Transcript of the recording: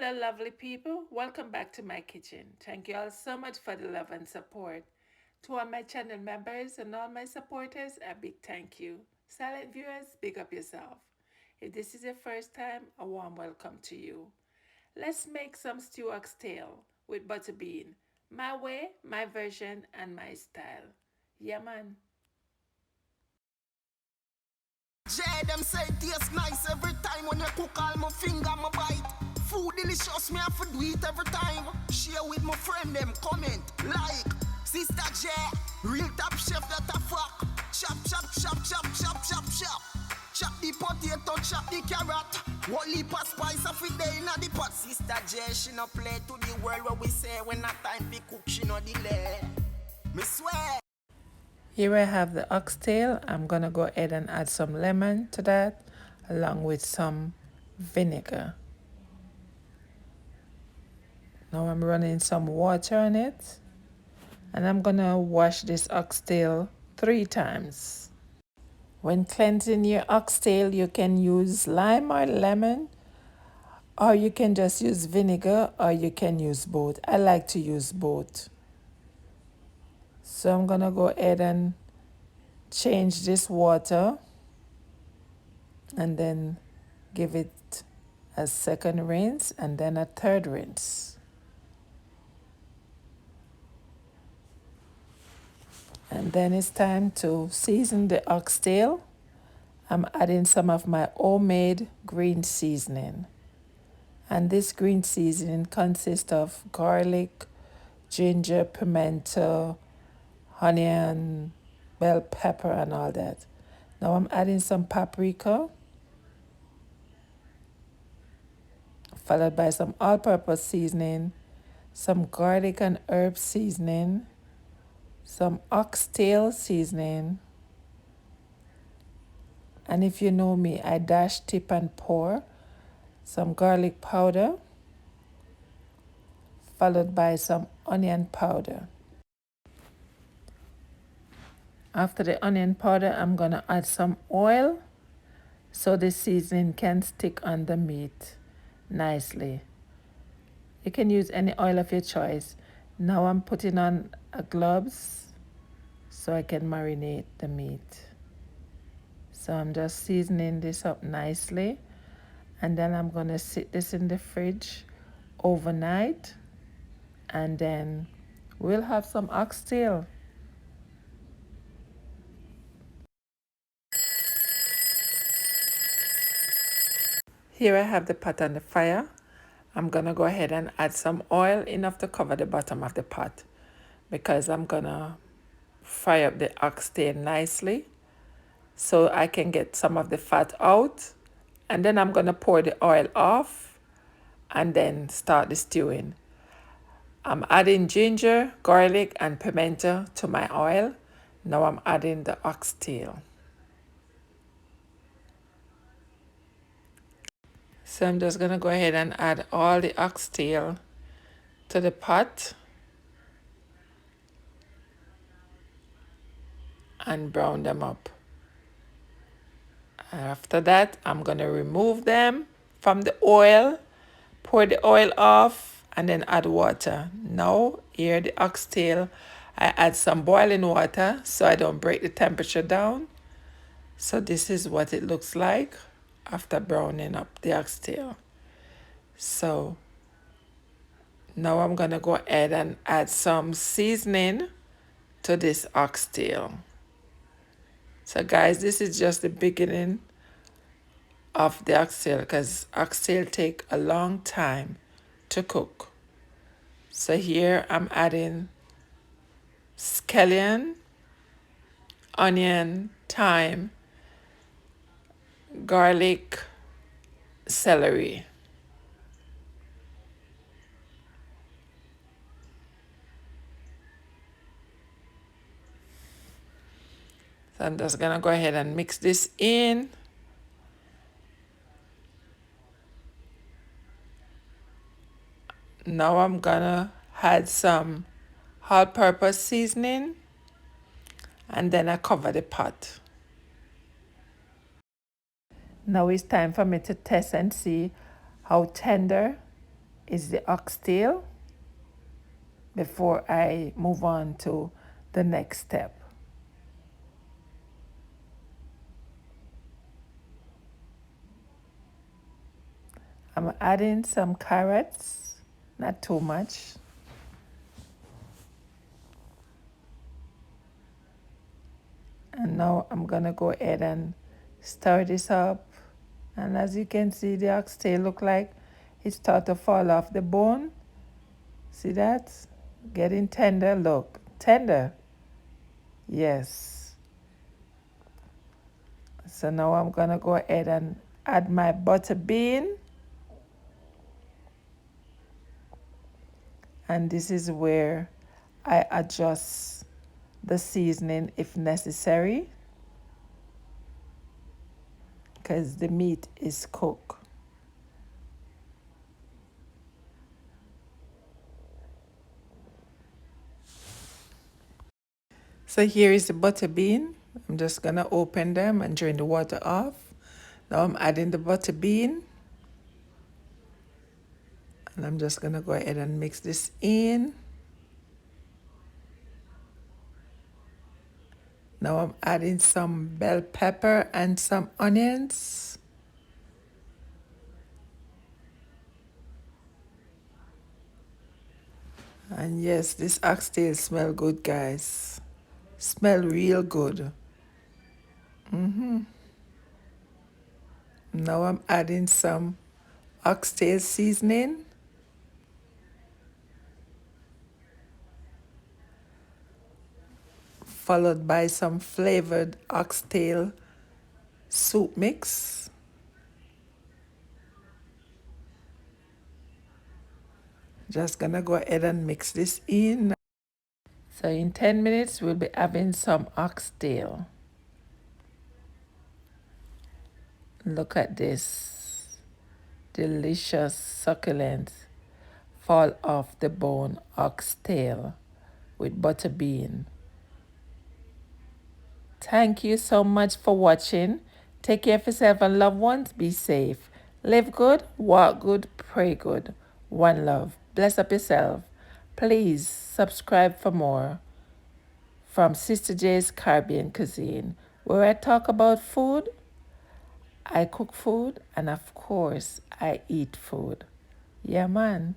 Hello, lovely people. Welcome back to my kitchen. Thank you all so much for the love and support. To all my channel members and all my supporters, a big thank you. Silent viewers, big up yourself. If this is your first time, a warm welcome to you. Let's make some stew oxtail with butter bean. My way, my version, and my style. Yeah, man. Jay, them say it tastes nice every time when you cook all my finger, my bite. Food delicious, me have to do it every time. Share with my friend them, comment, like. Sister Jay, real top chef that a fuck. Chop, chop, chop, chop, chop, chop, chop. Chop the potato, chop the carrot. What leap of spice of it there in the pot. Sister Jay, she no play to the world where we say when not time to cook, she no delay. Me swear. Here I have the oxtail. I'm going to go ahead and add some lemon to that along with some vinegar. Now I'm running some water on it and I'm going to wash this oxtail 3 times. When cleansing your oxtail, you can use lime or lemon, or you can just use vinegar, or you can use both. I like to use both. So I'm going to go ahead and change this water and then give it a second rinse and then a third rinse. And then it's time to season the oxtail. I'm adding some of my homemade green seasoning. And this green seasoning consists of garlic, ginger, pimento, onion, bell pepper, and all that. Now I'm adding some paprika, followed by some all-purpose seasoning, some garlic and herb seasoning, some oxtail seasoning, and if you know me, I dash, tip, and pour some garlic powder, followed by some onion powder. After the onion powder, I'm going to add some oil so the seasoning can stick on the meat nicely. You can use any oil of your choice. Now I'm putting on gloves so I can marinate the meat. So I'm just seasoning this up nicely, and then I'm going to sit this in the fridge overnight, and then we'll have some oxtail. Here I have the pot on the fire. I'm going to go ahead and add some oil, enough to cover the bottom of the pot, because I'm going to fry up the oxtail nicely so I can get some of the fat out. And then I'm going to pour the oil off and then start the stewing. I'm adding ginger, garlic, and pimento to my oil. Now I'm adding the oxtail. So I'm just going to go ahead and add all the oxtail to the pot and brown them up. After that, I'm going to remove them from the oil, pour the oil off, and then add water. Now, here the oxtail, I add some boiling water so I don't break the temperature down. So this is what it looks like after browning up the oxtail. So now I'm going to go ahead and add some seasoning to this oxtail. So guys, this is just the beginning of the oxtail, because oxtail take a long time to cook. So here I'm adding scallion, onion, thyme, garlic, celery. So I'm just gonna go ahead and mix this in. Now I'm gonna add some all-purpose seasoning, and then I cover the pot. Now it's time for me to test and see how tender is the oxtail before I move on to the next step. I'm adding some carrots, not too much. And now I'm gonna go ahead and stir this up. And as you can see, the oxtail look like it start to fall off the bone. See that? Getting tender, look. Tender. Yes. So now I'm gonna go ahead and add my butter bean. And this is where I adjust the seasoning if necessary, because the meat is cooked. So here is the butter bean. I'm just gonna open them and drain the water off. Now I'm adding the butter bean. And I'm just gonna go ahead and mix this in. Now I'm adding some bell pepper and some onions. And yes, this oxtail smell good, guys. Smell real good. Now I'm adding some oxtail seasoning. Followed by some flavored oxtail soup mix. Just gonna go ahead and mix this in. So in 10 minutes, we'll be having some oxtail. Look at this. Delicious, succulent, fall off the bone oxtail with butter bean. Thank you so much for watching. Take care of yourself and loved ones. Be safe. Live good, walk good, pray good. One love. Bless up yourself. Please subscribe for more from Sister J's Caribbean Cuisine, where I talk about food, I cook food, and of course, I eat food. Yeah, man.